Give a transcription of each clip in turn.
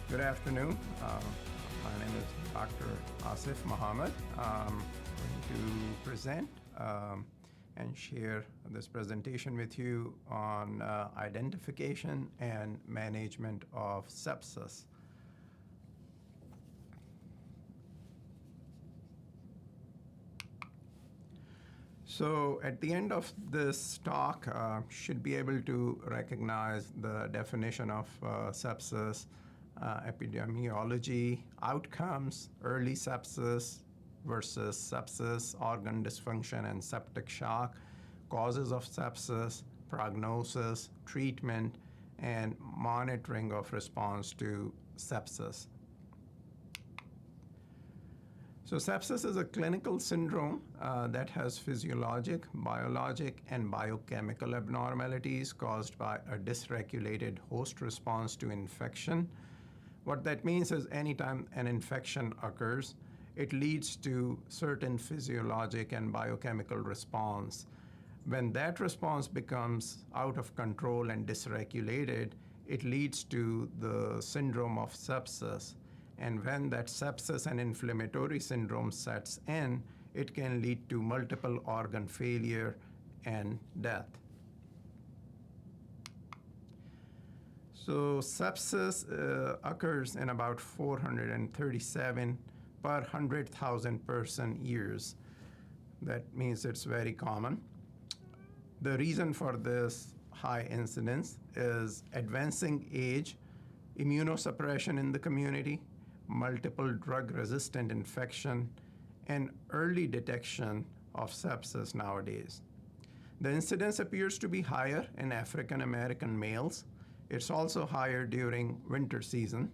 Good afternoon. My name is Dr. Asif Muhammad. I'm going to present and share this presentation with you on identification and management of sepsis. So at the end of this talk, should be able to recognize the definition of sepsis, epidemiology, outcomes, early sepsis versus sepsis, organ dysfunction and septic shock, causes of sepsis, prognosis, treatment, and monitoring of response to sepsis. So sepsis is a clinical syndrome that has physiologic, biologic, and biochemical abnormalities caused by a dysregulated host response to infection. What that means is anytime an infection occurs, it leads to certain physiologic and biochemical response. When that response becomes out of control and dysregulated, it leads to the syndrome of sepsis. And when that sepsis and inflammatory syndrome sets in, it can lead to multiple organ failure and death. So sepsis occurs in about 437 per 100,000 person years. That means it's very common. The reason for this high incidence is advancing age, immunosuppression in the community, multiple drug-resistant infection, and early detection of sepsis nowadays. The incidence appears to be higher in African American males. It's also higher during winter season.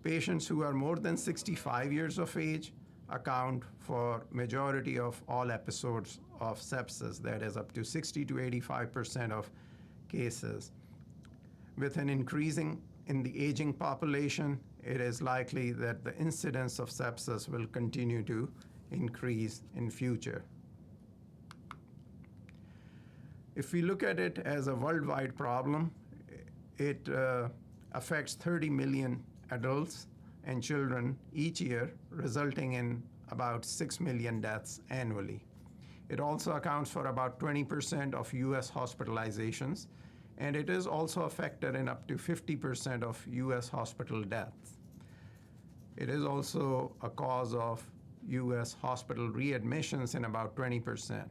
Patients who are more than 65 years of age account for majority of all episodes of sepsis, that is up to 60 to 85% of cases. With an increasing in the aging population, it is likely that the incidence of sepsis will continue to increase in future. If we look at it as a worldwide problem, it affects 30 million adults and children each year, resulting in about 6 million deaths annually. It also accounts for about 20% of US hospitalizations, and it is also affected in up to 50% of US hospital deaths. It is also a cause of US hospital readmissions in about 20%.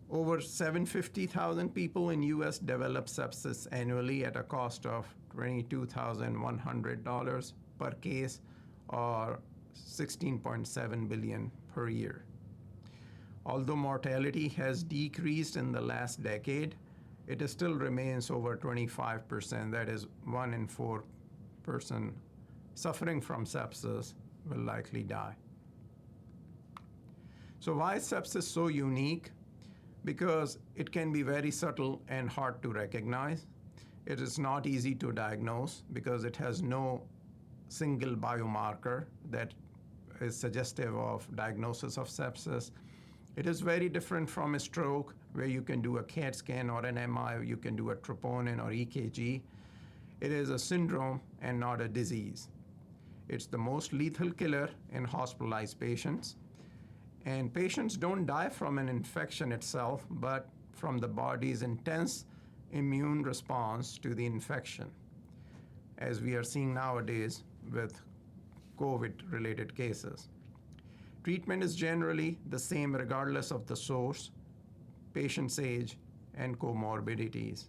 Over 750,000 people in US develop sepsis annually at a cost of $22,100 per case, or $16.7 billion per year. Although mortality has decreased in the last decade, it still remains over 25%. That is, 1 in 4 person suffering from sepsis will likely die. So why is sepsis so unique? Because it can be very subtle and hard to recognize. It is not easy to diagnose because it has no single biomarker that is suggestive of diagnosis of sepsis. It is very different from a stroke, where you can do a CAT scan or an MI, or you can do a troponin or EKG. It is a syndrome and not a disease. It's the most lethal killer in hospitalized patients. And patients don't die from an infection itself, but from the body's intense immune response to the infection, as we are seeing nowadays with COVID-related cases. Treatment is generally the same regardless of the source, patient's age, and comorbidities.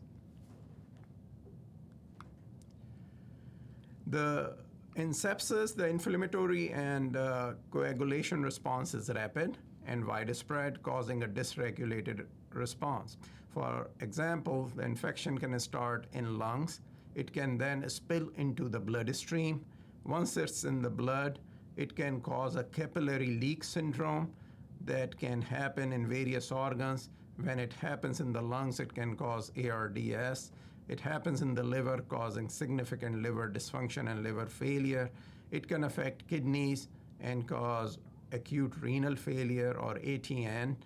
In sepsis, the inflammatory and coagulation response is rapid and widespread, causing a dysregulated response. For example, the infection can start in lungs. It can then spill into the bloodstream. Once it's in the blood, it can cause a capillary leak syndrome that can happen in various organs. When it happens in the lungs, it can cause ARDS. It happens in the liver, causing significant liver dysfunction and liver failure. It can affect kidneys and cause acute renal failure or ATN,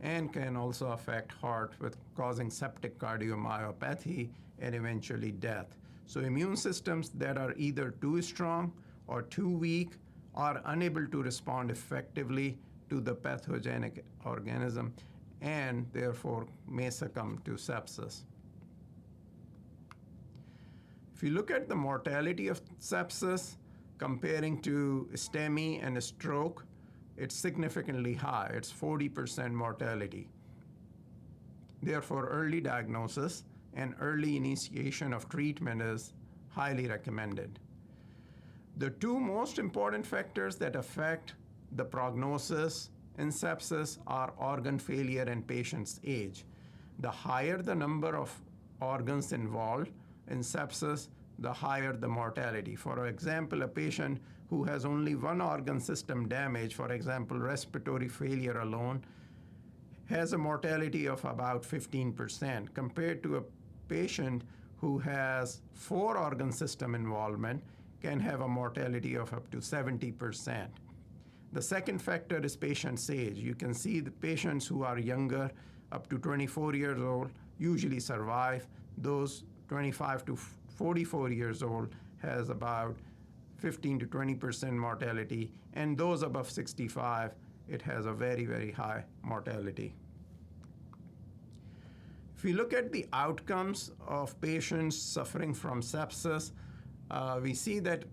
and can also affect heart with causing septic cardiomyopathy and eventually death. So immune systems that are either too strong or too weak are unable to respond effectively to the pathogenic organism and therefore may succumb to sepsis. If you look at the mortality of sepsis, comparing to STEMI and a stroke, it's significantly high. It's 40% mortality. Therefore, early diagnosis and early initiation of treatment is highly recommended. The two most important factors that affect the prognosis in sepsis are organ failure and patient's age. The higher the number of organs involved in sepsis, the higher the mortality. For example, a patient who has only one organ system damage, for example, respiratory failure alone, has a mortality of about 15% compared to a patient who has 4 organ system involvement can have a mortality of up to 70%. The second factor is patient's age. You can see the patients who are younger, up to 24 years old, usually survive. Those 25 to 44 years old has about 15 to 20% mortality, and those above 65, it has a very, very high mortality. If we look at the outcomes of patients suffering from sepsis, we see that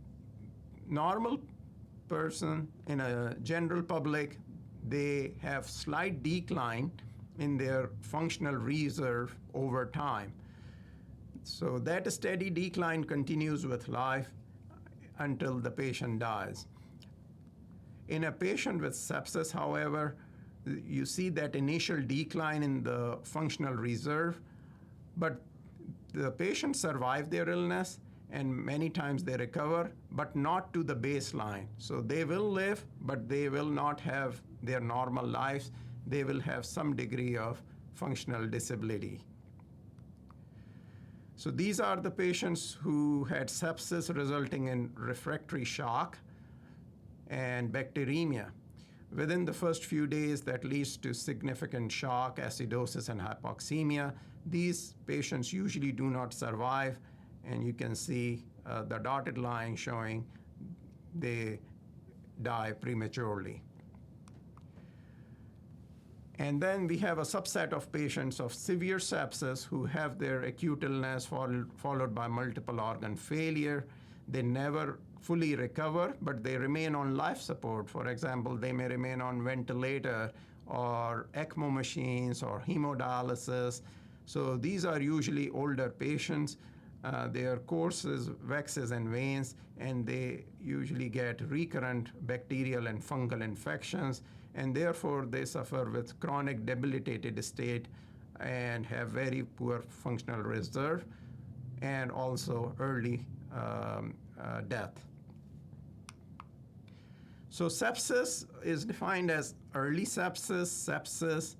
normal person in a general public, they have slight decline in their functional reserve over time. So that steady decline continues with life until the patient dies. In a patient with sepsis, however, you see that initial decline in the functional reserve, but the patient survive their illness and many times they recover, but not to the baseline. So they will live, but they will not have their normal lives. They will have some degree of functional disability. So these are the patients who had sepsis resulting in refractory shock and bacteremia. Within the first few days, that leads to significant shock, acidosis, and hypoxemia. These patients usually do not survive, and you can see the dotted line showing they die prematurely. And then we have a subset of patients of severe sepsis who have their acute illness followed by multiple organ failure. They never fully recover, but they remain on life support. For example, they may remain on ventilator or ECMO machines or hemodialysis. So these are usually older patients. Their course is vexes and veins, and they usually get recurrent bacterial and fungal infections, and therefore they suffer with chronic debilitated state and have very poor functional reserve and also early death. So sepsis is defined as early sepsis,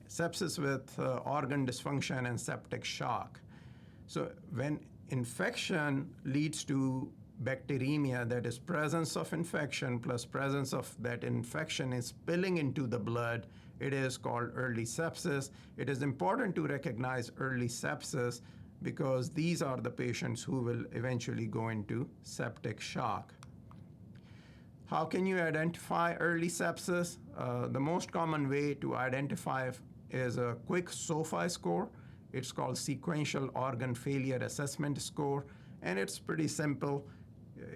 sepsis with organ dysfunction and septic shock. So when infection leads to bacteremia, that is presence of infection plus presence of that infection is spilling into the blood, it is called early sepsis. It is important to recognize early sepsis because these are the patients who will eventually go into septic shock. How can you identify early sepsis? The most common way to identify is a quick SOFI score. It's called Sequential Organ Failure Assessment Score, and it's pretty simple.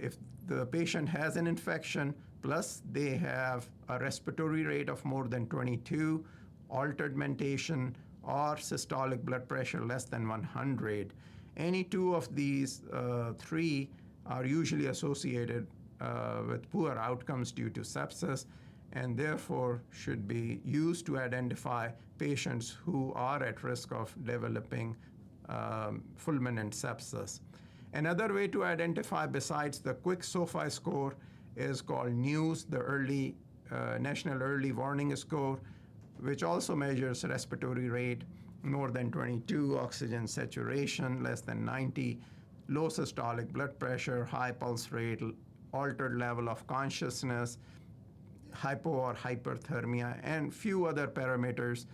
If the patient has an infection, plus they have a respiratory rate of more than 22, altered mentation, or systolic blood pressure less than 100, any two of these three are usually associated with poor outcomes due to sepsis, and therefore should be used to identify patients who are at risk of developing fulminant sepsis. Another way to identify besides the quick SOFI score is called NEWS, the National Early Warning Score, which also measures respiratory rate more than 22, oxygen saturation less than 90, low systolic blood pressure, high pulse rate, altered level of consciousness, hypo or hyperthermia, and few other parameters.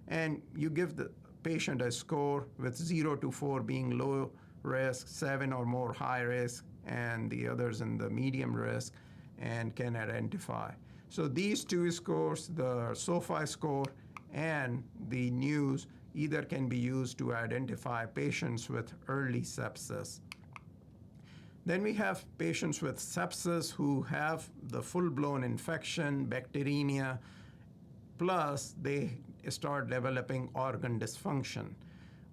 And you give the patient a score with 0 to 4 being low risk, 7 or more high risk, and the others in the medium risk, and can identify. So these two scores, the SOFI score and the NEWS, either can be used to identify patients with early sepsis. Then we have patients with sepsis who have the full-blown infection, bacteremia, plus they start developing organ dysfunction.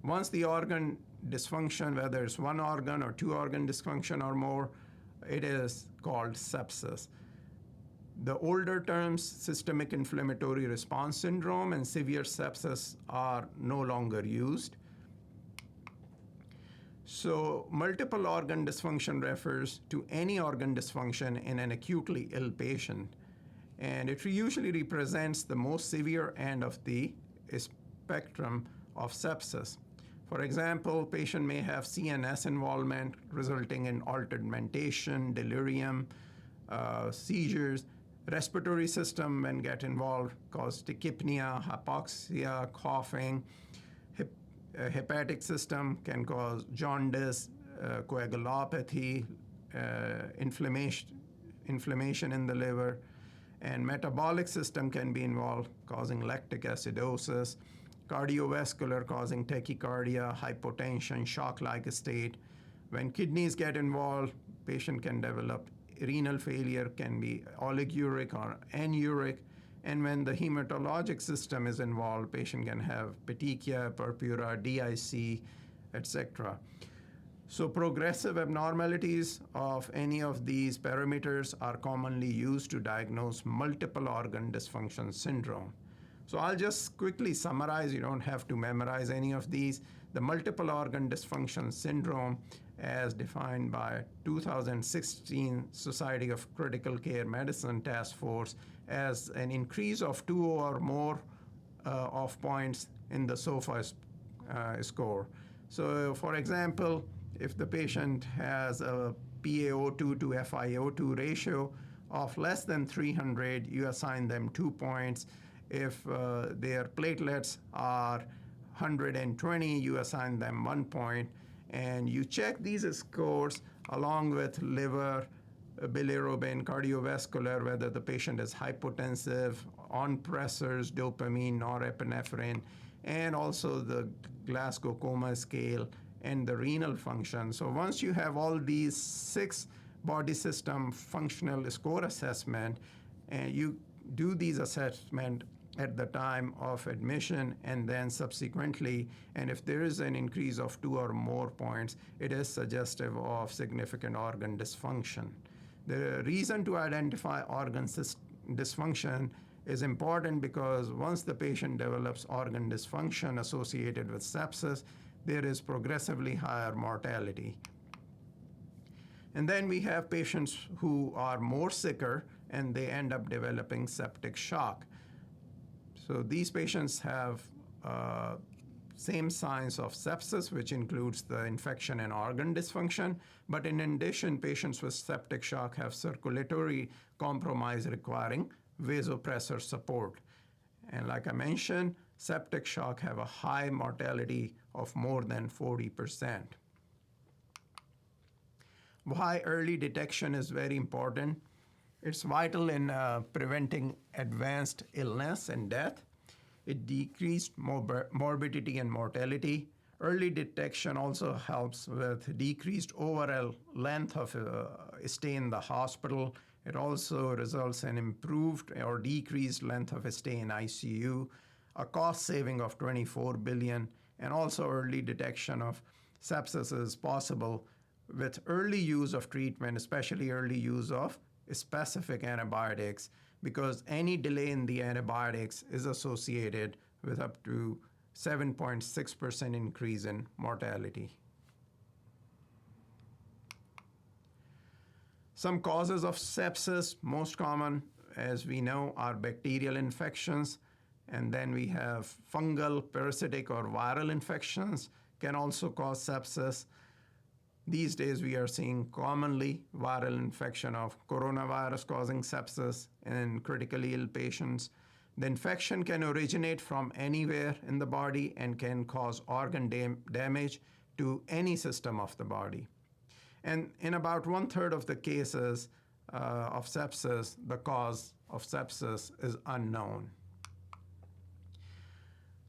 Once the organ dysfunction, whether it's one organ or two organ dysfunction or more, it is called sepsis. The older terms, systemic inflammatory response syndrome and severe sepsis, are no longer used. So multiple organ dysfunction refers to any organ dysfunction in an acutely ill patient, and it usually represents the most severe end of the spectrum of sepsis. For example, patient may have CNS involvement resulting in altered mentation, delirium, seizures. Respiratory system, when get involved, cause tachypnea, hypoxia, coughing. Hepatic system can cause jaundice, coagulopathy, inflammation in the liver. And metabolic system can be involved, causing lactic acidosis. Cardiovascular, causing tachycardia, hypotension, shock-like state. When kidneys get involved, patient can develop renal failure, can be oliguric or anuric. And when the hematologic system is involved, patient can have petechia, purpura, DIC, etc. So progressive abnormalities of any of these parameters are commonly used to diagnose multiple organ dysfunction syndrome. So I'll just quickly summarize, you don't have to memorize any of these. The multiple organ dysfunction syndrome, as defined by 2016 Society of Critical Care Medicine Task Force, as an increase of 2 or more of points in the SOFA score. So for example, if the patient has a PaO2 to FiO2 ratio of less than 300, you assign them 2 points. If their platelets are 120, you assign them 1 point. And you check these scores along with liver, bilirubin, cardiovascular, whether the patient is hypotensive, on pressors, dopamine, norepinephrine, and also the Glasgow Coma Scale and the renal function. So once you have all these 6 body system functional score assessment, and you do these assessment at the time of admission and then subsequently, and if there is an increase of 2 or more points, it is suggestive of significant organ dysfunction. The reason to identify organ dysfunction is important because once the patient develops organ dysfunction associated with sepsis, there is progressively higher mortality. And then we have patients who are more sicker and they end up developing septic shock. So these patients have same signs of sepsis, which includes the infection and organ dysfunction. But in addition, patients with septic shock have circulatory compromise requiring vasopressor support. And like I mentioned, septic shock have a high mortality of more than 40%. Why early detection is very important? It's vital in preventing advanced illness and death. It decreased morbidity and mortality. Early detection also helps with decreased overall length of stay in the hospital. It also results in improved or decreased length of stay in ICU, a cost saving of $24 billion, and also early detection of sepsis is possible with early use of treatment, especially early use of specific antibiotics, because any delay in the antibiotics is associated with up to 7.6% increase in mortality. Some causes of sepsis, most common, as we know, are bacterial infections, and then we have fungal, parasitic, or viral infections can also cause sepsis. These days, we are seeing commonly viral infection of coronavirus causing sepsis in critically ill patients. The infection can originate from anywhere in the body and can cause organ damage, to any system of the body. And in about 1/3 of the cases of sepsis, the cause of sepsis is unknown.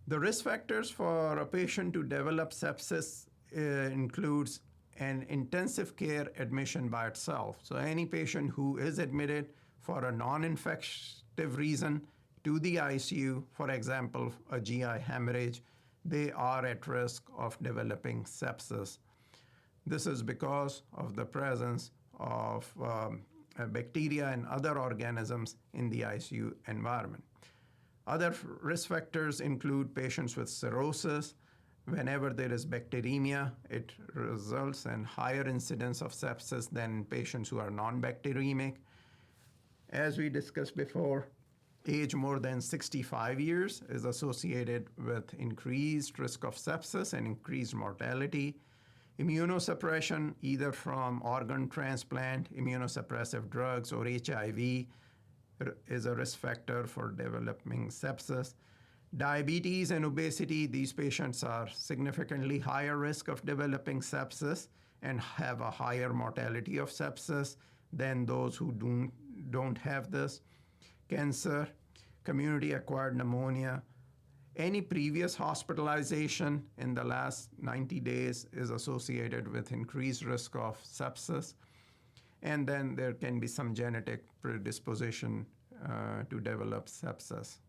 The risk factors for a patient to develop sepsis includes an intensive care admission by itself. So any patient who is admitted for a non-infective reason to the ICU, for example, a GI hemorrhage, they are at risk of developing sepsis. This is because of the presence of bacteria and other organisms in the ICU environment. Other risk factors include patients with cirrhosis. Whenever there is bacteremia, it results in higher incidence of sepsis than patients who are non-bacteremic. As we discussed before, age more than 65 years is associated with increased risk of sepsis and increased mortality. Immunosuppression, either from organ transplant, immunosuppressive drugs, or HIV, is a risk factor for developing sepsis. Diabetes and obesity, these patients are significantly higher risk of developing sepsis and have a higher mortality of sepsis than those who don't have this. Cancer, community-acquired pneumonia, any previous hospitalization in the last 90 days is associated with increased risk of sepsis. And then there can be some genetic predisposition to develop sepsis.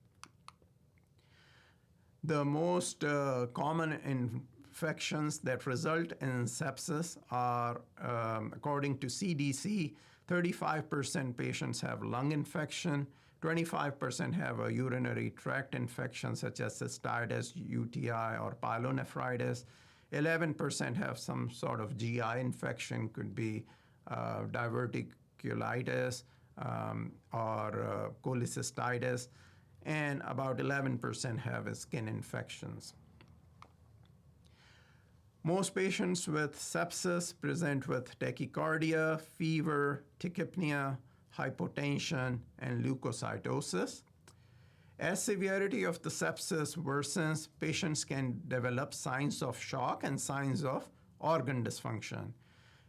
The most common infections that result in sepsis are, according to CDC, 35% patients have lung infection, 25% have a urinary tract infection such as cystitis, UTI, or pyelonephritis. 11% have some sort of GI infection, could be diverticulitis or cholecystitis, and about 11% have skin infections. Most patients with sepsis present with tachycardia, fever, tachypnea, hypotension, and leukocytosis. As severity of the sepsis worsens, patients can develop signs of shock and signs of organ dysfunction.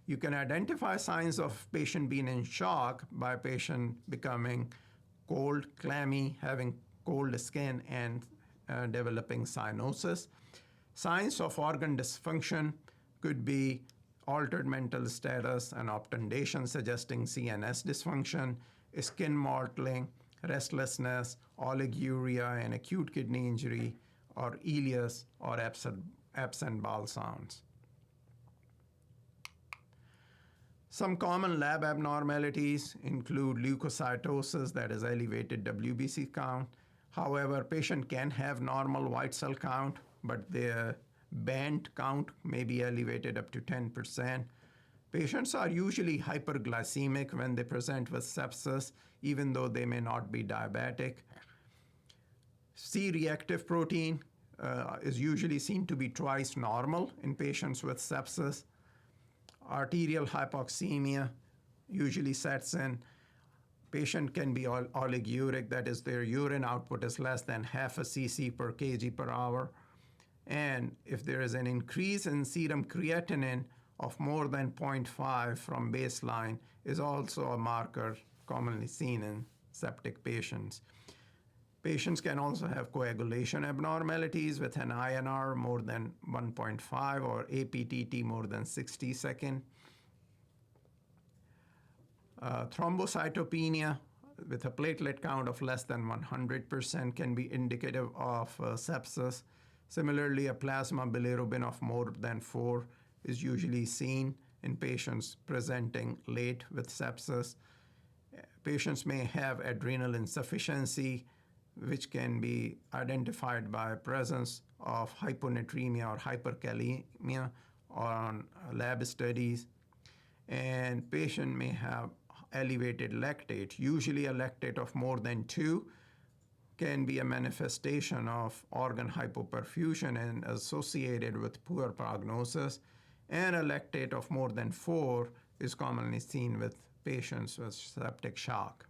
You can identify signs of patient being in shock by patient becoming cold, clammy, having cold skin, and developing cyanosis. Signs of organ dysfunction could be altered mental status and obtundation suggesting CNS dysfunction, skin mottling, restlessness, oliguria, and acute kidney injury, or ileus or absent bowel sounds. Some common lab abnormalities include leukocytosis, that is elevated WBC count. However, patient can have normal white cell count, but their band count may be elevated up to 10%. Patients are usually hyperglycemic when they present with sepsis, even though they may not be diabetic. C-reactive protein is usually seen to be twice normal in patients with sepsis. Arterial hypoxemia usually sets in. Patient can be oliguric, that is, their urine output is less than half a cc per kg per hour. And if there is an increase in serum creatinine of more than 0.5 from baseline, is also a marker commonly seen in septic patients. Patients can also have coagulation abnormalities with an INR more than 1.5 or APTT more than 60 seconds. Thrombocytopenia with a platelet count of less than 100% can be indicative of sepsis. Similarly, a plasma bilirubin of more than 4 is usually seen in patients presenting late with sepsis. Patients may have adrenal insufficiency, which can be identified by presence of hyponatremia or hyperkalemia on lab studies. And patient may have elevated lactate. Usually a lactate of more than 2 can be a manifestation of organ hypoperfusion and associated with poor prognosis. And a lactate of more than 4 is commonly seen with patients with septic shock.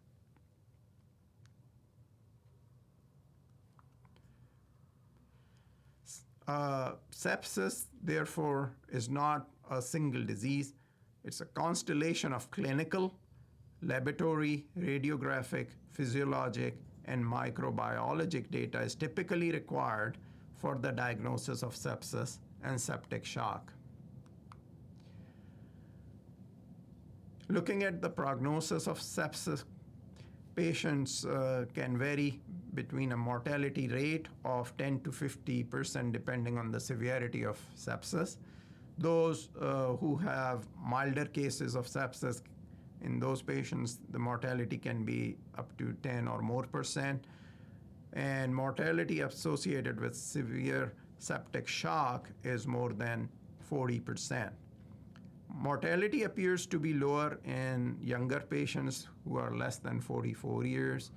Sepsis, therefore, is not a single disease. It's a constellation of clinical, laboratory, radiographic, physiologic, and microbiologic data is typically required for the diagnosis of sepsis and septic shock. Looking at the prognosis of sepsis, patients can vary between a mortality rate of 10 to 50% depending on the severity of sepsis. Those who have milder cases of sepsis, in those patients, the mortality can be up to 10 or more percent. And mortality associated with severe septic shock is more than 40%. Mortality appears to be lower in younger patients who are less than 44 years.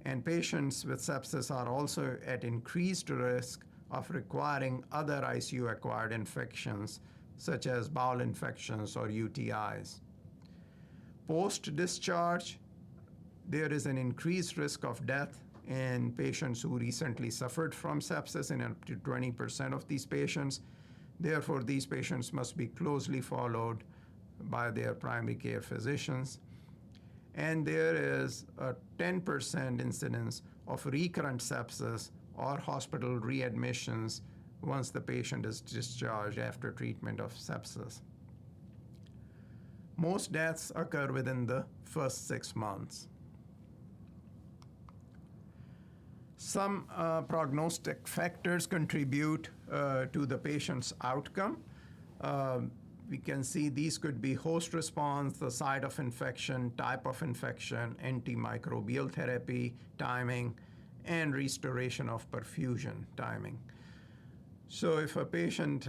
And patients with sepsis are also at increased risk of requiring other ICU-acquired infections, such as bowel infections or UTIs. Post-discharge, there is an increased risk of death in patients who recently suffered from sepsis in up to 20% of these patients. Therefore, these patients must be closely followed by their primary care physicians. And there is a 10% incidence of recurrent sepsis or hospital readmissions once the patient is discharged after treatment of sepsis. Most deaths occur within the first 6 months. Some prognostic factors contribute to the patient's outcome. We can see these could be host response, the site of infection, type of infection, antimicrobial therapy, timing, and restoration of perfusion timing. So if a patient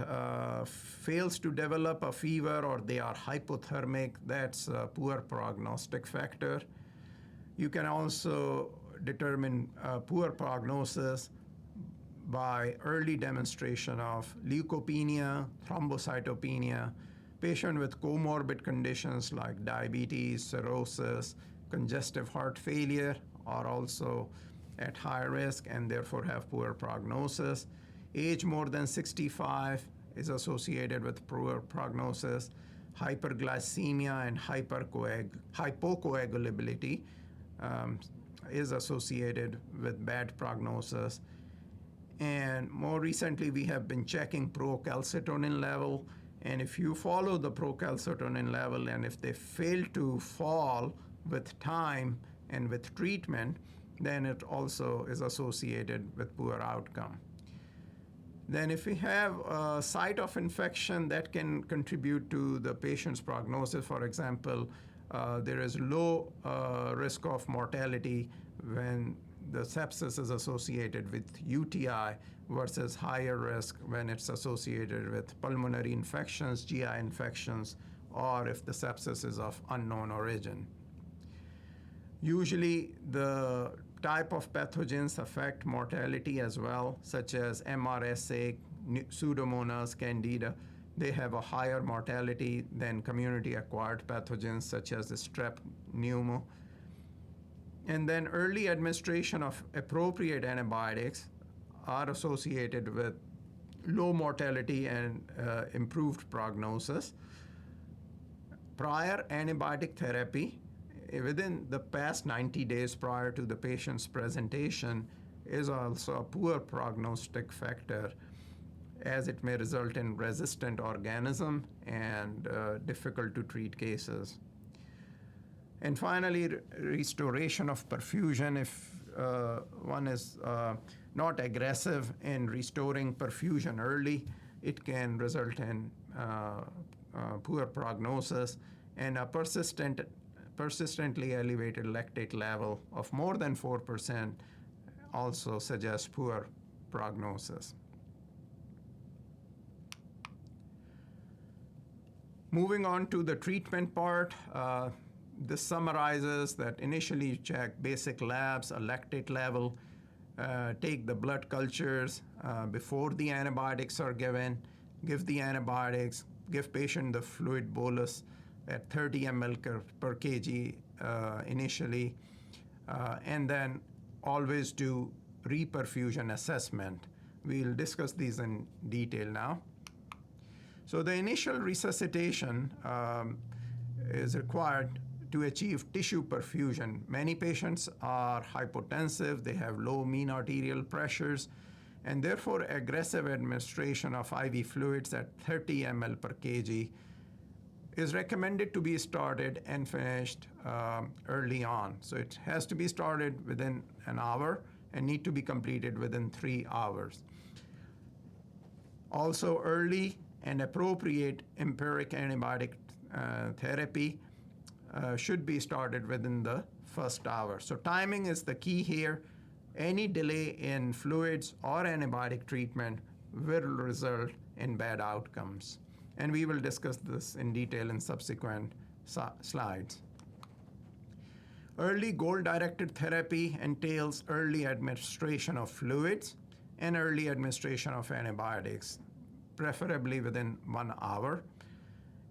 fails to develop a fever or they are hypothermic, that's a poor prognostic factor. You can also determine poor prognosis by early demonstration of leukopenia, thrombocytopenia, patient with comorbid conditions like diabetes, cirrhosis, congestive heart failure are also at high risk and therefore have poor prognosis. Age more than 65 is associated with poor prognosis. Hyperglycemia and hypocoagulability is associated with bad prognosis. And more recently, we have been checking procalcitonin level. And if you follow the procalcitonin level, and if they fail to fall with time and with treatment, then it also is associated with poor outcome. Then if we have a site of infection, that can contribute to the patient's prognosis. For example, there is low risk of mortality when the sepsis is associated with UTI versus higher risk when it's associated with pulmonary infections, GI infections, or if the sepsis is of unknown origin. Usually, the type of pathogens affect mortality as well, such as MRSA, Pseudomonas, Candida. They have a higher mortality than community-acquired pathogens such as the strep pneumo. And then early administration of appropriate antibiotics are associated with low mortality and improved prognosis. Prior antibiotic therapy within the past 90 days prior to the patient's presentation is also a poor prognostic factor, as it may result in resistant organism and difficult to treat cases. And finally, restoration of perfusion. If one is not aggressive in restoring perfusion early, it can result in poor prognosis, and a persistently elevated lactate level of more than 4% also suggests poor prognosis. Moving on to the treatment part, this summarizes that initially you check basic labs, a lactate level, take the blood cultures before the antibiotics are given, give the antibiotics, give patient the fluid bolus at 30 ml per kg initially, and then always do reperfusion assessment We'll discuss these in detail now. So the initial resuscitation is required to achieve tissue perfusion. Many patients are hypotensive, they have low mean arterial pressures, and therefore aggressive administration of IV fluids at 30 ml per kg is recommended to be started and finished early on. So it has to be started within an hour and need to be completed within 3 hours. Also, early and appropriate empiric antibiotic therapy should be started within the first hour. So timing is the key here. Any delay in fluids or antibiotic treatment will result in bad outcomes. And we will discuss this in detail in subsequent slides. Early goal-directed therapy entails early administration of fluids and early administration of antibiotics, preferably within 1 hour.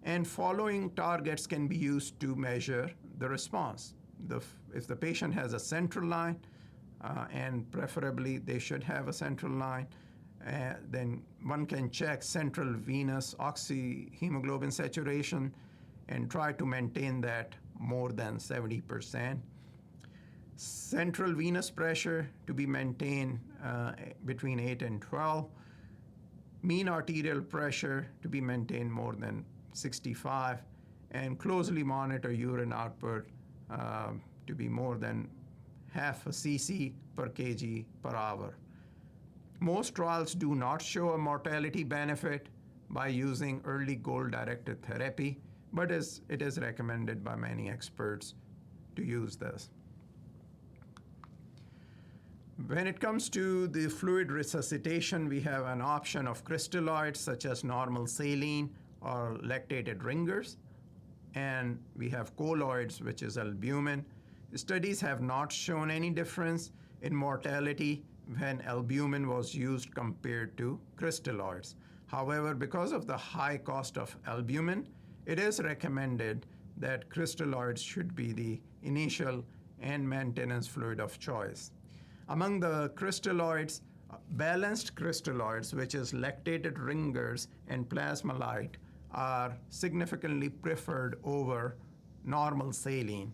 And following targets can be used to measure the response. If the patient has a central line, and preferably they should have a central line, then one can check central venous oxyhemoglobin saturation and try to maintain that more than 70%. Central venous pressure to be maintained between 8 and 12. Mean arterial pressure to be maintained more than 65, and closely monitor urine output to be more than half a cc per kg per hour. Most trials do not show a mortality benefit by using early goal-directed therapy, but it is recommended by many experts to use this. When it comes to the fluid resuscitation, we have an option of crystalloids such as normal saline or lactated ringers, and we have colloids, which is albumin. Studies have not shown any difference in mortality when albumin was used compared to crystalloids. However, because of the high cost of albumin, it is recommended that crystalloids should be the initial and maintenance fluid of choice. Among the crystalloids, balanced crystalloids, which is lactated ringers and plasmolite, are significantly preferred over normal saline.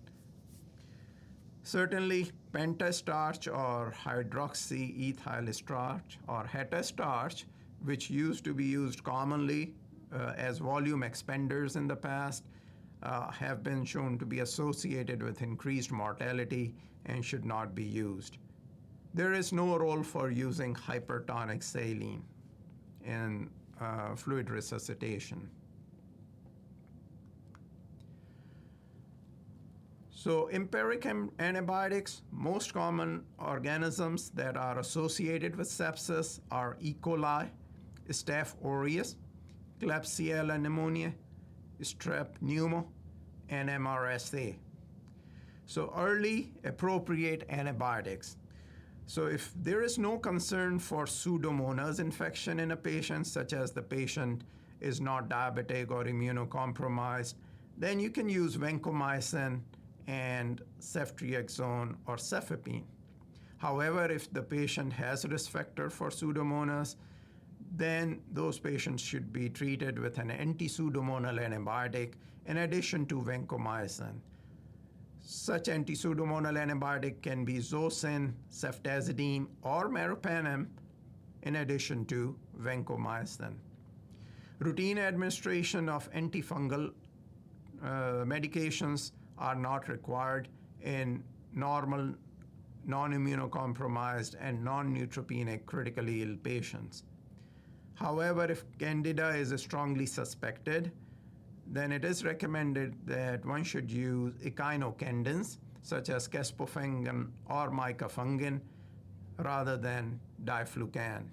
Certainly, pentastarch or hydroxyethyl starch or hetastarch, which used to be used commonly as volume expanders in the past, have been shown to be associated with increased mortality and should not be used. There is no role for using hypertonic saline in fluid resuscitation. So empiric antibiotics, most common organisms that are associated with sepsis are E. coli, Staph aureus, Klebsiella pneumoniae, Strep pneumo, and MRSA. So early appropriate antibiotics. So if there is no concern for Pseudomonas infection in a patient, such as the patient is not diabetic or immunocompromised, then you can use vancomycin and ceftriaxone or cefepime. However, if the patient has risk factor for Pseudomonas, then those patients should be treated with an anti-pseudomonal antibiotic in addition to vancomycin. Such anti-pseudomonal antibiotic can be zosyn, ceftazidime, or meropenem in addition to vancomycin. Routine administration of antifungal medications are not required in normal, non-immunocompromised, and non-neutropenic critically ill patients. However, if Candida is strongly suspected, then it is recommended that one should use echinocandins, such as caspofungin or micafungin, rather than diflucan.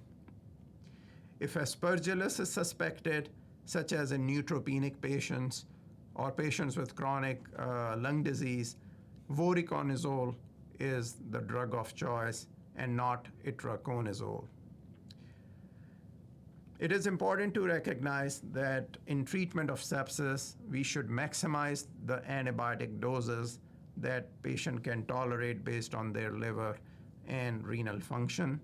If aspergillus is suspected, such as in neutropenic patients or patients with chronic lung disease, voriconazole is the drug of choice and not itraconazole. It is important to recognize that in treatment of sepsis, we should maximize the antibiotic doses that patient can tolerate based on their liver and renal function.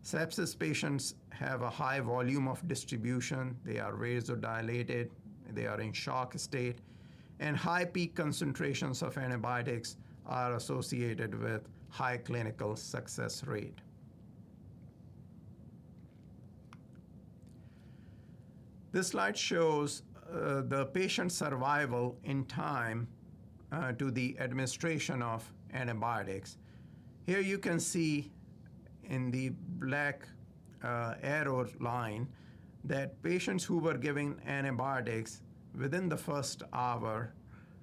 Sepsis patients have a high volume of distribution. They are vasodilated. They are in shock state. And high peak concentrations of antibiotics are associated with high clinical success rate. This slide shows the patient survival in time to the administration of antibiotics. Here you can see in the black arrow line that patients who were given antibiotics within the first hour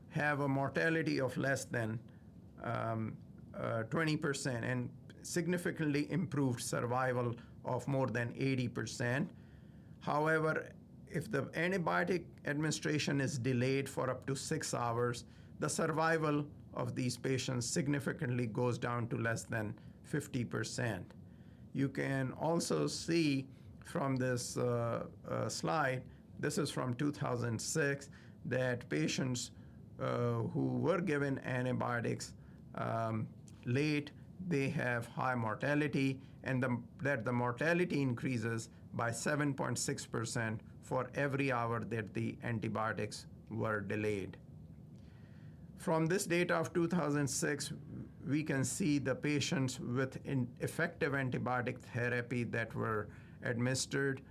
have a mortality of less than 20% and significantly improved survival of more than 80%. However, if the antibiotic administration is delayed for up to 6 hours, the survival of these patients significantly goes down to less than 50%. You can also see from this slide, this is from 2006, that patients who were given antibiotics late, they have high mortality, and that the mortality increases by 7.6% for every hour that the antibiotics were delayed. From this data of 2006, we can see the patients with effective antibiotic therapy that were administered.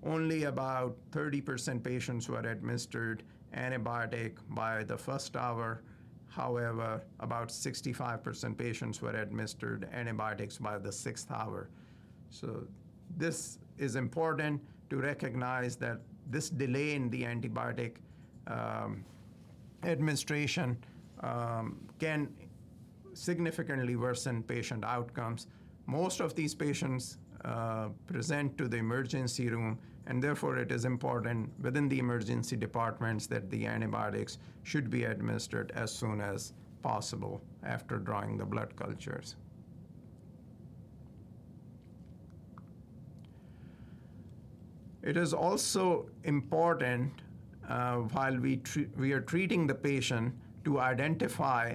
Only about 30% patients were administered antibiotic by the first hour. However, about 65% patients were administered antibiotics by the 6th hour. So this is important to recognize that this delay in the antibiotic administration can significantly worsen patient outcomes. Most of these patients present to the emergency room, and therefore it is important within the emergency departments that the antibiotics should be administered as soon as possible after drawing the blood cultures. It is also important while we are treating the patient to identify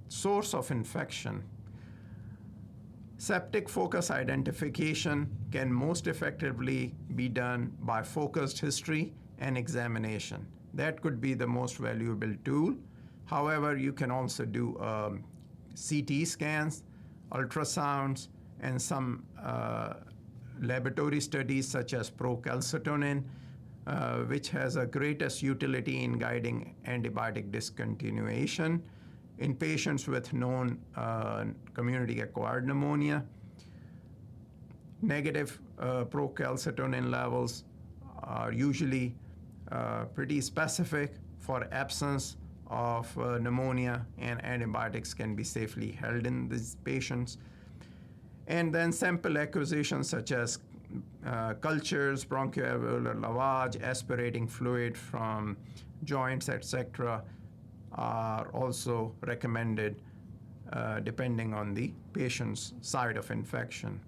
source of infection. Septic focus identification can most effectively be done by focused history and examination. That could be the most valuable tool. However, you can also do CT scans, ultrasounds, and some laboratory studies such as procalcitonin, which has a greatest utility in guiding antibiotic discontinuation in patients with known community-acquired pneumonia. Negative procalcitonin levels are usually pretty specific for absence of pneumonia, and antibiotics can be safely held in these patients. And then sample acquisition such as cultures, bronchoalveolar lavage, aspirating fluid from joints, etc., are also recommended depending on the patient's site of infection.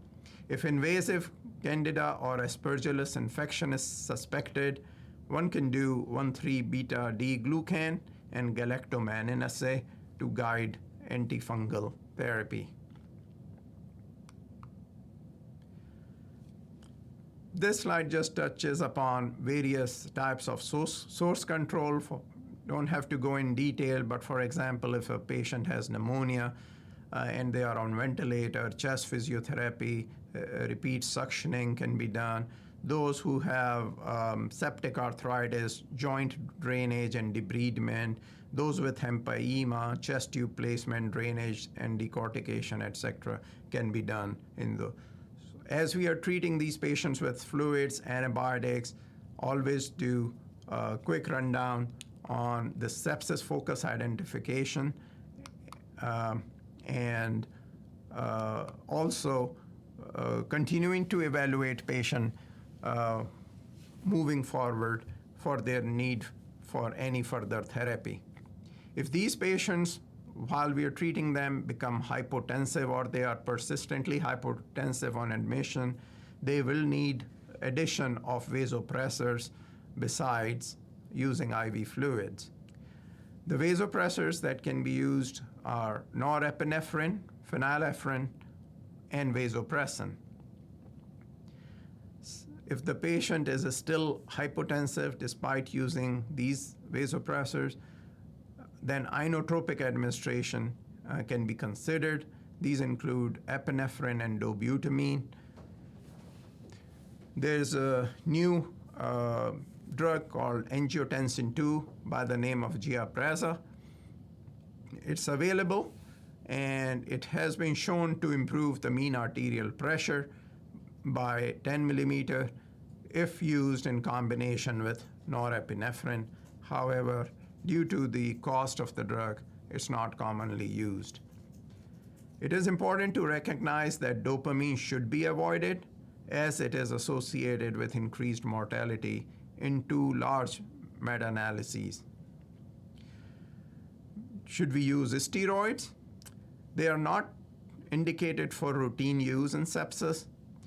If invasive Candida or Aspergillus infection is suspected, one can do 1,3-beta-D-glucan and galactomannan assay to guide antifungal therapy. This slide just touches upon various types of source control. Don't have to go in detail, but for example, if a patient has pneumonia and they are on ventilator, chest physiotherapy, repeat suctioning can be done. Those who have septic arthritis, joint drainage and debridement, those with empyema, chest tube placement, drainage and decortication, etc., can be done in the. As we are treating these patients with fluids, antibiotics, always do a quick rundown on the sepsis focus identification and also continuing to evaluate patient moving forward for their need for any further therapy. If these patients, while we are treating them, become hypotensive or they are persistently hypotensive on admission, they will need addition of vasopressors besides using IV fluids. The vasopressors that can be used are norepinephrine, phenylephrine, and vasopressin. If the patient is still hypotensive despite using these vasopressors, then inotropic administration can be considered. These include epinephrine and dobutamine. There's a new drug called angiotensin II by the name of Giapreza. It's available, and it has been shown to improve the mean arterial pressure by 10 millimeter if used in combination with norepinephrine. However, due to the cost of the drug, it's not commonly used. It is important to recognize that dopamine should be avoided, as it is associated with increased mortality in 2 large meta-analyses. Should we use steroids? They are not indicated for routine use in sepsis.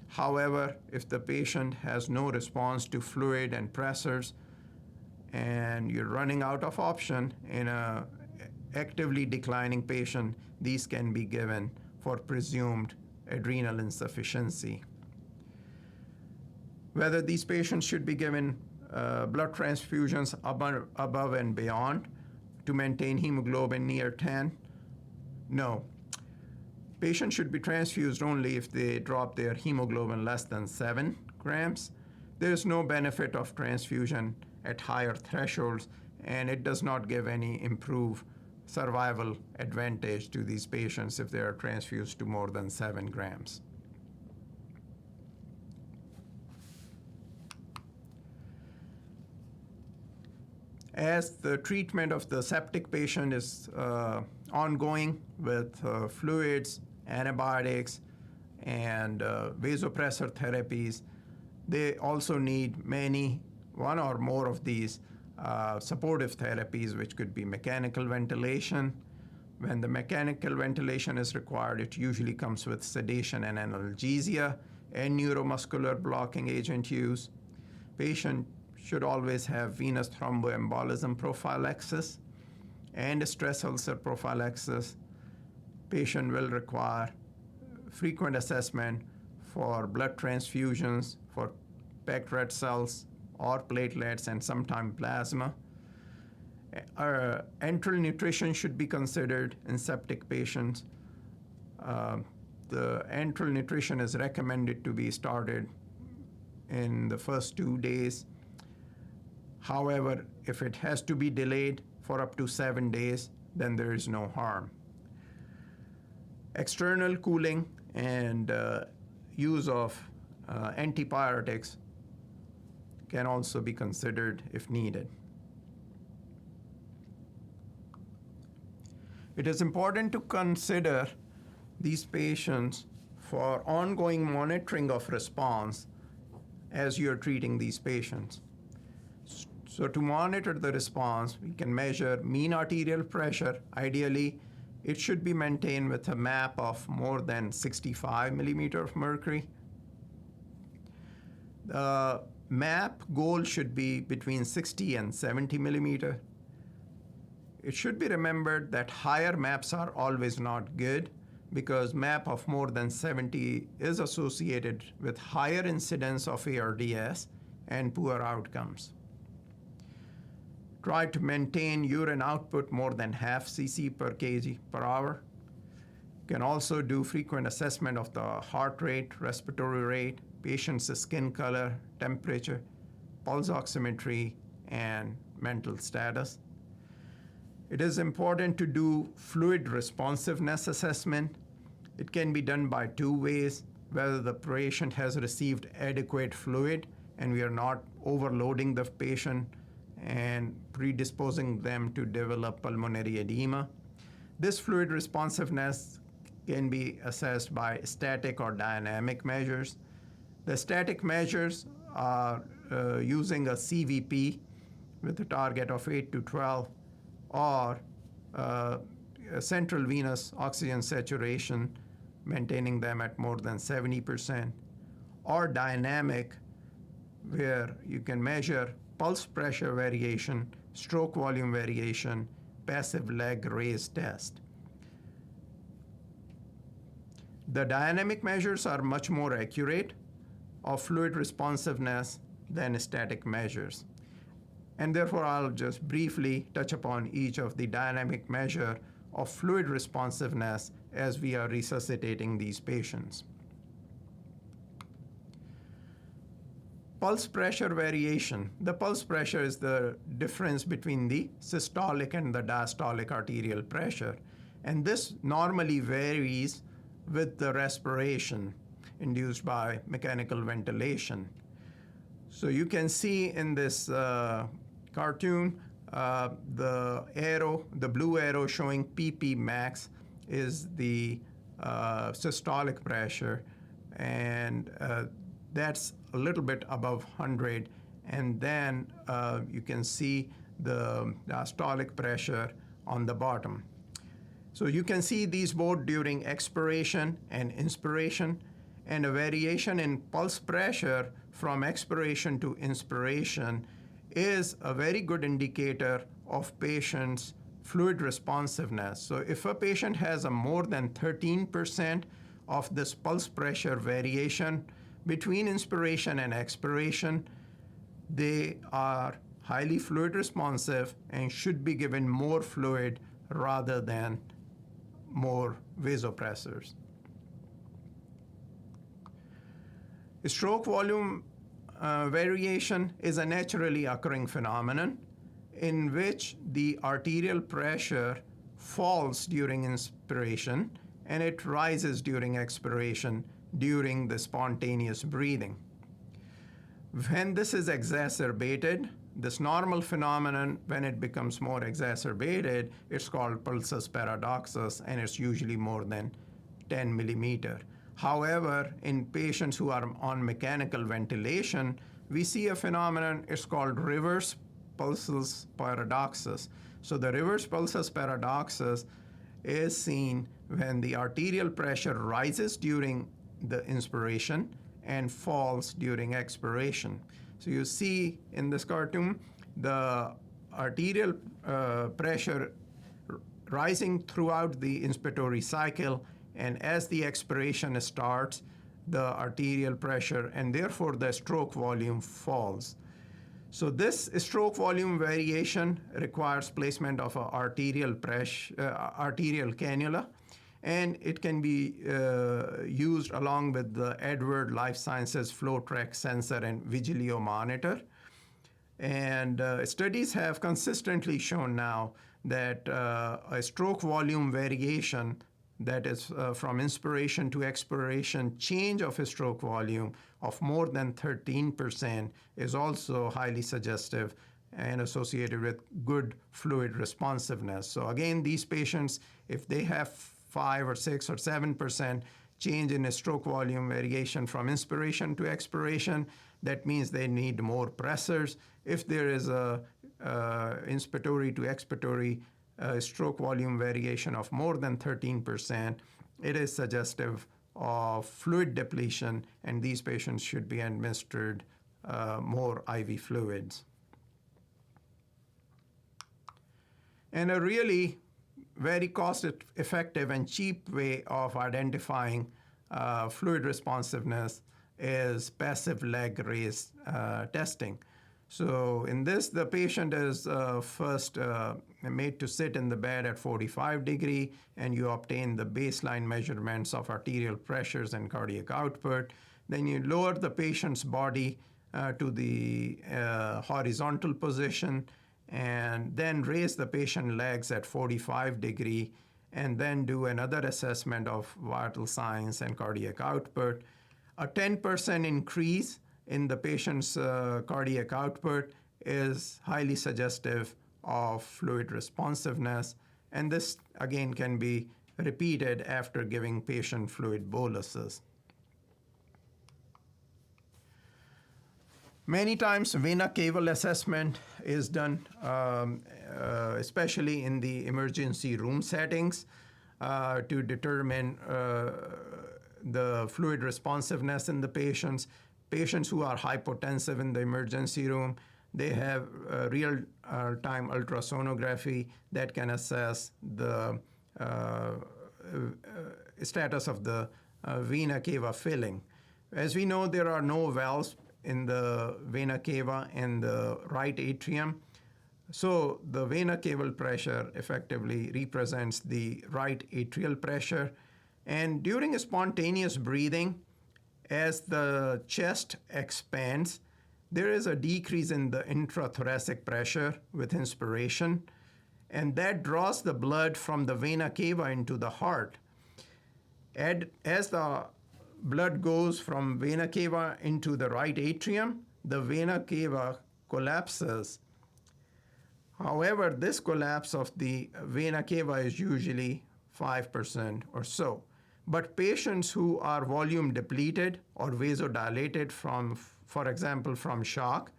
However, if the patient has no response to fluid and pressors, and you're running out of option in an actively declining patient, these can be given for presumed adrenal insufficiency. Whether these patients should be given blood transfusions above and beyond to maintain hemoglobin near 10? No. Patients should be transfused only if they drop their hemoglobin less than 7 grams. There is no benefit of transfusion at higher thresholds, and it does not give any improved survival advantage to these patients if they are transfused to more than 7 grams. As the treatment of the septic patient is ongoing with fluids, antibiotics, and vasopressor therapies, they also need one or more of these supportive therapies, which could be mechanical ventilation. When the mechanical ventilation is required, it usually comes with sedation and analgesia and neuromuscular blocking agent use. Patient should always have venous thromboembolism prophylaxis and stress ulcer prophylaxis. Patient will require frequent assessment for blood transfusions, for packed red cells or platelets, and sometimes plasma. Enteral nutrition should be considered in septic patients. The enteral nutrition is recommended to be started in the first 2 days. However, if it has to be delayed for up to 7 days, then there is no harm. External cooling and use of antibiotics can also be considered if needed. It is important to consider these patients for ongoing monitoring of response as you're treating these patients. So to monitor the response, we can measure mean arterial pressure. Ideally, it should be maintained with a MAP of more than 65 millimeter of mercury. The MAP goal should be between 60 and 70 millimeter. It should be remembered that higher MAPs are always not good, because MAP of more than 70 is associated with higher incidence of ARDS and poor outcomes. Try to maintain urine output more than half cc per kg per hour. You can also do frequent assessment of the heart rate, respiratory rate, patient's skin color, temperature, pulse oximetry, and mental status. It is important to do fluid responsiveness assessment. It can be done by 2 ways: whether the patient has received adequate fluid and we are not overloading the patient and predisposing them to develop pulmonary edema. This fluid responsiveness can be assessed by static or dynamic measures. The static measures are using a CVP with a target of 8 to 12, or central venous oxygen saturation, maintaining them at more than 70%, or dynamic, where you can measure pulse pressure variation, stroke volume variation, passive leg raise test. The dynamic measures are much more accurate of fluid responsiveness than static measures. And therefore, I'll just briefly touch upon each of the dynamic measure of fluid responsiveness as we are resuscitating these patients. Pulse pressure variation. The pulse pressure is the difference between the systolic and the diastolic arterial pressure. And this normally varies with the respiration induced by mechanical ventilation. So you can see in this cartoon, the blue arrow showing PP max is the systolic pressure, and that's a little bit above 100. And then you can see the diastolic pressure on the bottom. So you can see these both during expiration and inspiration, and a variation in pulse pressure from expiration to inspiration is a very good indicator of patient's fluid responsiveness. So if a patient has a more than 13% of this pulse pressure variation between inspiration and expiration, they are highly fluid responsive and should be given more fluid rather than more vasopressors. Stroke volume variation is a naturally occurring phenomenon in which the arterial pressure falls during inspiration and it rises during expiration during the spontaneous breathing. When this is exacerbated, this normal phenomenon, when it becomes more exacerbated, it's called pulsus paradoxus, and it's usually more than 10 millimeter. However, in patients who are on mechanical ventilation, we see a phenomenon, it's called reverse pulsus paradoxus. So the reverse pulsus paradoxus is seen when the arterial pressure rises during the inspiration and falls during expiration. So you see in this cartoon, the arterial pressure rising throughout the inspiratory cycle, and as the expiration starts, the arterial pressure and therefore the stroke volume falls. So this stroke volume variation requires placement of an arterial cannula, and it can be used along with the Edward Life Sciences flow track sensor and Vigilio monitor. And studies have consistently shown now that a stroke volume variation, that is from inspiration to expiration, change of a stroke volume of more than 13% is also highly suggestive and associated with good fluid responsiveness. So again, these patients, if they have 5 or 6 or 7% change in a stroke volume variation from inspiration to expiration, that means they need more pressors. If there is a inspiratory to expiratory stroke volume variation of more than 13%, it is suggestive of fluid depletion, and these patients should be administered more IV fluids. And a really very cost-effective and cheap way of identifying fluid responsiveness is passive leg raise testing. So in this, the patient is first made to sit in the bed at 45 degrees, and you obtain the baseline measurements of arterial pressures and cardiac output. Then you lower the patient's body to the horizontal position, and then raise the patient legs at 45 degrees, and then do another assessment of vital signs and cardiac output. A 10% increase in the patient's cardiac output is highly suggestive of fluid responsiveness, and this again can be repeated after giving patient fluid boluses. Many times, vena caval assessment is done, especially in the emergency room settings, to determine the fluid responsiveness in the patients. Patients who are hypotensive in the emergency room, they have real-time ultrasonography that can assess the status of the vena cava filling. As we know, there are no valves in the vena cava and the right atrium. So the vena caval pressure effectively represents the right atrial pressure. And during spontaneous breathing, as the chest expands, there is a decrease in the intrathoracic pressure with inspiration, and that draws the blood from the vena cava into the heart. And as the blood goes from vena cava into the right atrium, the vena cava collapses. However, this collapse of the vena cava is usually 5% or so. But patients who are volume depleted or vasodilated from, for example, from shock,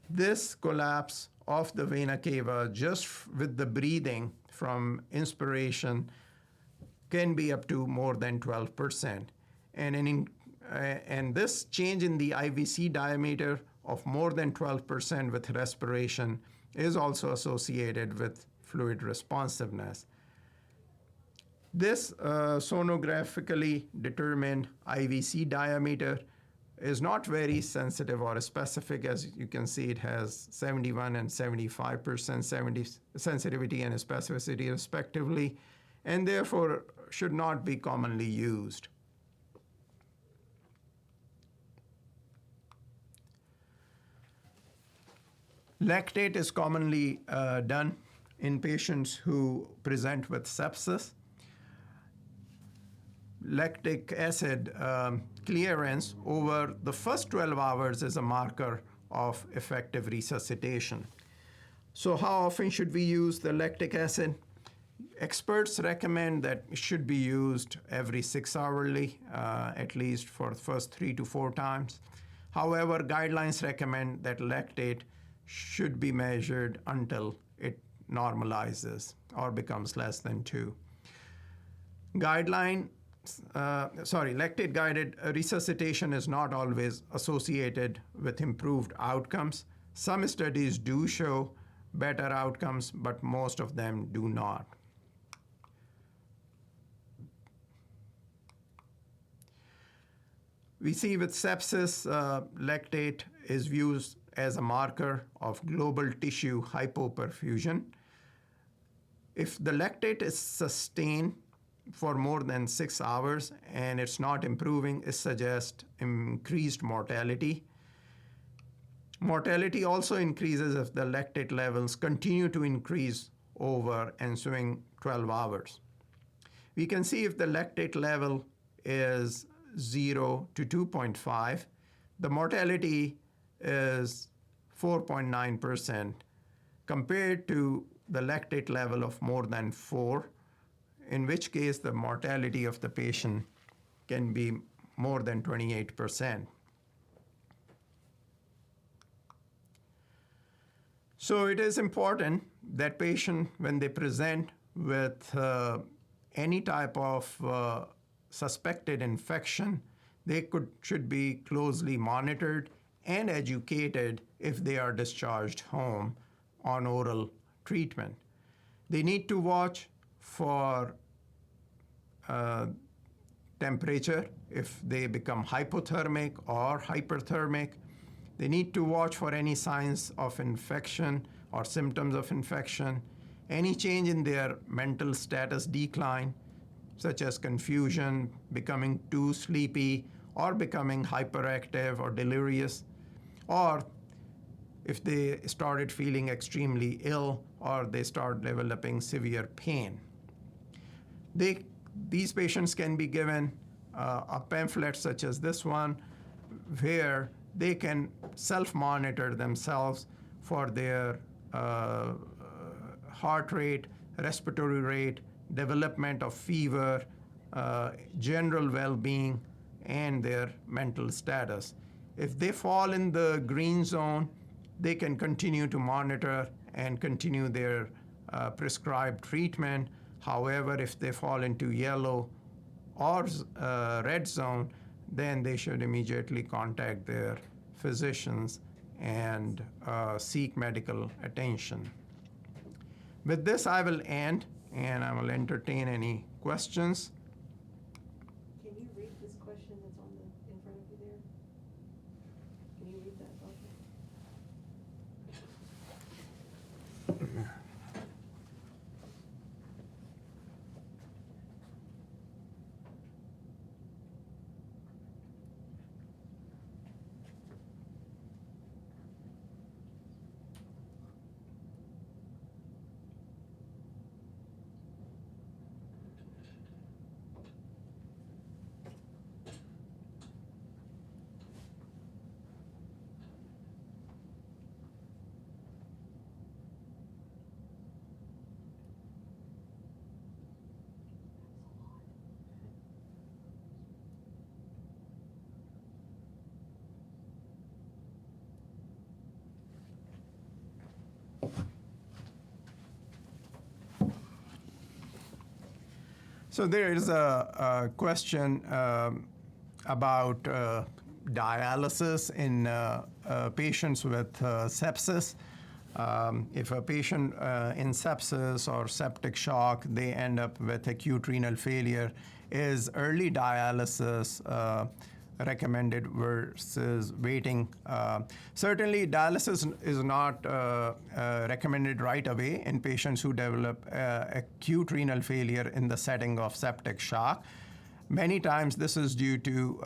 this collapse of the vena cava just with the breathing from inspiration can be up to more than 12%. And this change in the IVC diameter of more than 12% with respiration is also associated with fluid responsiveness. This sonographically determined IVC diameter is not very sensitive or specific. As you can see, it has 71 and 75% sensitivity and specificity respectively, and therefore should not be commonly used. Lactate is commonly done in patients who present with sepsis. Lactic acid clearance over the first 12 hours is a marker of effective resuscitation. So how often should we use the lactic acid? Experts recommend that it should be used every 6 hourly, at least for the first 3 to 4 times. However, guidelines recommend that lactate should be measured until it normalizes or becomes less than 2. Lactate-guided resuscitation is not always associated with improved outcomes. Some studies do show better outcomes, but most of them do not. We see with sepsis, lactate is used as a marker of global tissue hypoperfusion. If the lactate is sustained for more than 6 hours and it's not improving, it suggests increased mortality. Mortality also increases if the lactate levels continue to increase over ensuing 12 hours. We can see if the lactate level is 0 to 2.5, the mortality is 4.9% compared to the lactate level of more than 4, in which case the mortality of the patient can be more than 28%. So it is important that patient, when they present with any type of suspected infection, they should be closely monitored and educated if they are discharged home on oral treatment. They need to watch for temperature if they become hypothermic or hyperthermic. They need to watch for any signs of infection or symptoms of infection, any change in their mental status decline, such as confusion, becoming too sleepy, or becoming hyperactive or delirious, or if they started feeling extremely ill or they start developing severe pain. These patients can be given a pamphlet such as this one, where they can self-monitor themselves for their heart rate, respiratory rate, development of fever, general well-being, and their mental status. If they fall in the green zone, they can continue to monitor and continue their prescribed treatment. However, if they fall into yellow or red zone, then they should immediately contact their physicians and seek medical attention. With this, I will end, and I will entertain any questions. Can you read this question that's on the in So there is a question about dialysis in patients with sepsis. If a patient in sepsis or septic shock, they end up with acute renal failure, is early dialysis recommended versus waiting? Certainly, dialysis is not recommended right away in patients who develop acute renal failure in the setting of septic shock. Many times this is due to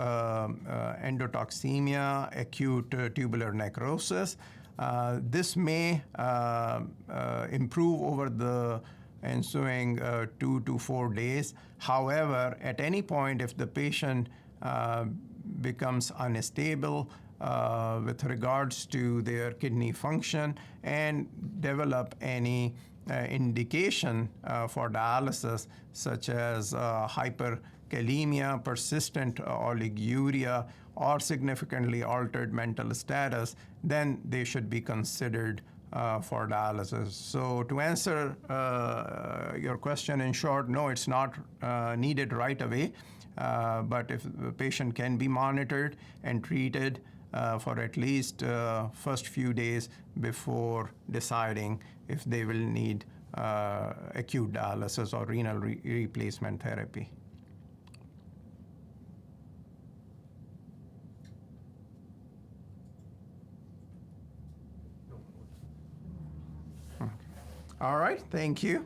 endotoxemia, acute tubular necrosis. This may improve over the ensuing 2 to 4 days. However, at any point, if the patient becomes unstable with regards to their kidney function and develop any indication for dialysis, such as hyperkalemia, persistent oliguria, or significantly altered mental status, then they should be considered for dialysis. So to answer your question in short, no, it's not needed right away. But if the patient can be monitored and treated for at least first few days before deciding if they will need acute dialysis or renal replacement therapy. All right, thank you.